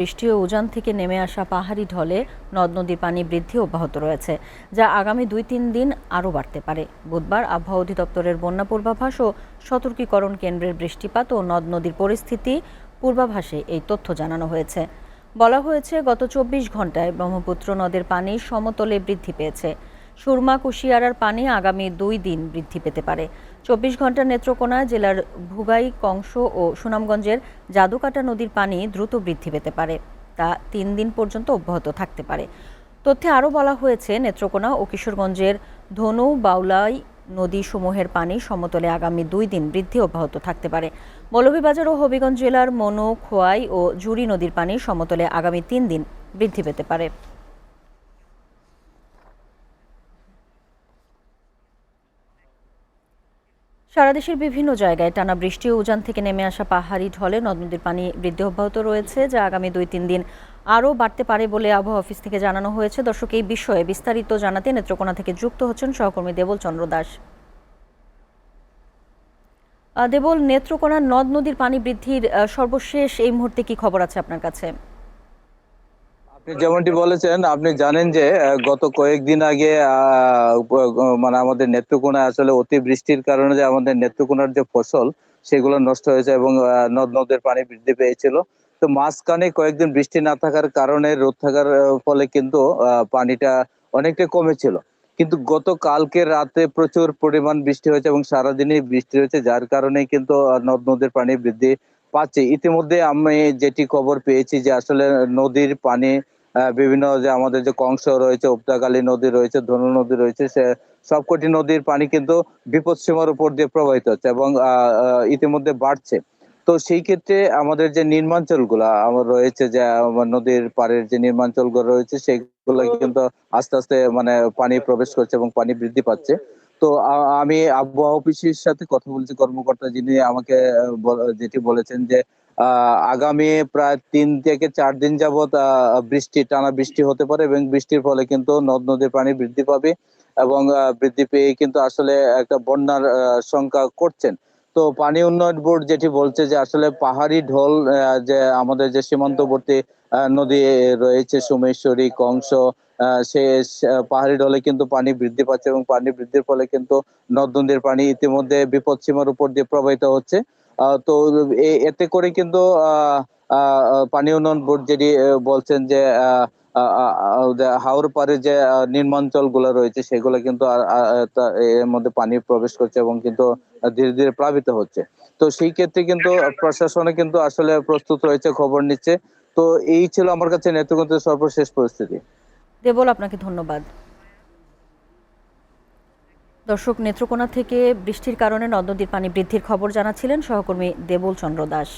বৃষ্টি ও উজান থেকে নেমে আসা পাহাড়ি ঢলে নদ নদীর পানি বৃদ্ধি অব্যাহত রয়েছে, যা আগামী 2-3 দিন আরও বাড়তে পারে। বুধবার আবহাওয়া অধিদপ্তরের বন্যা পূর্বাভাস ও সতর্কীকরণ কেন্দ্রের বৃষ্টিপাত ও নদ নদীর পরিস্থিতি পূর্বাভাসে এই তথ্য জানানো হয়েছে। বলা হয়েছে, গত 24 ঘন্টায় ব্রহ্মপুত্র নদের পানি সমতলে বৃদ্ধি পেয়েছে। সুরমা কুশিয়ারার পানি আগামী 2 দিন বৃদ্ধি পেতে পারে। 24 ঘন্টার নেত্রকোনা জেলার ভুগাই, কংস ও সুনামগঞ্জের জাদুকাটা নদীর পানি দ্রুত বৃদ্ধি পেতে পারে, তা 3 দিন পর্যন্ত অব্যাহত থাকতে পারে। তথ্যে আরও বলা হয়েছে, নেত্রকোনা ও কিশোরগঞ্জের ধনু, বাউলাই নদী সমূহের পানি সমতলে আগামী 2 দিন বৃদ্ধি অব্যাহত থাকতে পারে। মৌলভীবাজার ও হবিগঞ্জ জেলার মনু, খোয়াই ও জুড়ি নদীর পানি সমতলে আগামী 3 দিন বৃদ্ধি পেতে পারে। সারা দেশের বিভিন্ন জায়গায় টানা বৃষ্টি ও উজান থেকে নেমে আসা পাহাড়ি ঢলে নদ নদীর পানি বৃদ্ধি অব্যাহত রয়েছে, যা আগামী 2-3 দিন আরও বাড়তে পারে বলে আবহাওয়া অফিস থেকে জানানো হয়েছে। দর্শক, এই বিষয়ে বিস্তারিত জানাতে নেত্রকোনা থেকে যুক্ত হচ্ছেন সহকর্মী দেবল চন্দ্র দাস। দেবল, নেত্রকোনার নদ নদীর পানি বৃদ্ধির সর্বশেষ এই মুহূর্তে কি খবর আছে আপনার কাছে? আপনি যেমনটি বলেছেন, আপনি জানেন যে গত কয়েকদিন আগে মানে আমাদের নেত্রকোনায় আসলে অতিবৃষ্টির কারণে যে আমাদের নেত্রকোনার যে ফসল সেগুলো নষ্ট হয়েছে এবং নদ নদের পানি বৃদ্ধি পেয়েছিল। তো মাঝখানে কয়েকদিন বৃষ্টি না থাকার কারণে, রোদ থাকার ফলে কিন্তু পানিটা অনেকটা কমেছিল। কিন্তু গত কালকে রাতে প্রচুর পরিমাণ বৃষ্টি হয়েছে এবং সারাদিনই বৃষ্টি হয়েছে, যার কারণে কিন্তু নদ নদের পানি বৃদ্ধি পাচ্ছে। ইতিমধ্যে আমি যেটি খবর পেয়েছি যে আসলে নদীর পানি বিভিন্ন যে আমাদের যে কংস রয়েছে, উপতাকালী নদী রয়েছে, ধনু নদী রয়েছে, সে সবকটি নদীর পানি কিন্তু বিপদসীমার উপর দিয়ে প্রবাহিত হচ্ছে এবং ইতিমধ্যে বাড়ছে। তো সেই ক্ষেত্রে আমাদের যে নির্মাঞ্চল গুলা আমার রয়েছে, যে নদীর পাড়ের যে নির্মাঞ্চল গুলো রয়েছে, সেগুলো কিন্তু আস্তে আস্তে মানে পানি প্রবেশ করছে এবং পানি বৃদ্ধি পাচ্ছে। তো আমি আবহাওয়া অফিসের সাথে কথা বলছি, কর্মকর্তা যিনি আমাকে যেটি বলেছেন যে আগামী প্রায় 3 থেকে 4 দিন যাবত টানা বৃষ্টি হতে পারে এবং বৃষ্টির ফলে কিন্তু নদ নদীর পানি বৃদ্ধি পাবে এবং বৃদ্ধি পেয়ে কিন্তু আসলে একটা বন্যার শঙ্কা করছেন। তো পানি উন্নয়ন বোর্ড যেটি বলছে যে আসলে পাহাড়ি ঢল, যে আমাদের যে সীমান্তবর্তী নদী রয়েছে, সোমেশ্বরী, কংস, সে পাহাড়ি ঢলে কিন্তু পানি বৃদ্ধি পাচ্ছে এবং পানি বৃদ্ধির ফলে কিন্তু নদ নদীর পানি ইতিমধ্যে বিপদ সীমার উপর দিয়ে প্রবাহিত হচ্ছে। তো এতে করে কিন্তু পানি উন্নয়ন বোর্ড যেটি বলছেন যে হাওর পারে যে নির্মাঞ্চল গুলা রয়েছে, সেগুলো কিন্তু এর মধ্যে পানি প্রবেশ করছে এবং কিন্তু ধীরে ধীরে প্লাবিত হচ্ছে। তো সেই ক্ষেত্রে কিন্তু প্রশাসনে কিন্তু আসলে প্রস্তুত রয়েছে, খবর নিচ্ছে। তো এই ছিল আমার কাছে নেতৃত্বের সর্বশেষ পরিস্থিতি। দেবল, আপনাকে ধন্যবাদ। দর্শক, নেত্রকোনা থেকে বৃষ্টির কারণে নদ নদীর পানি বৃদ্ধির খবর জানাচ্ছিলেন সহকর্মী দেবল চন্দ্র দাস।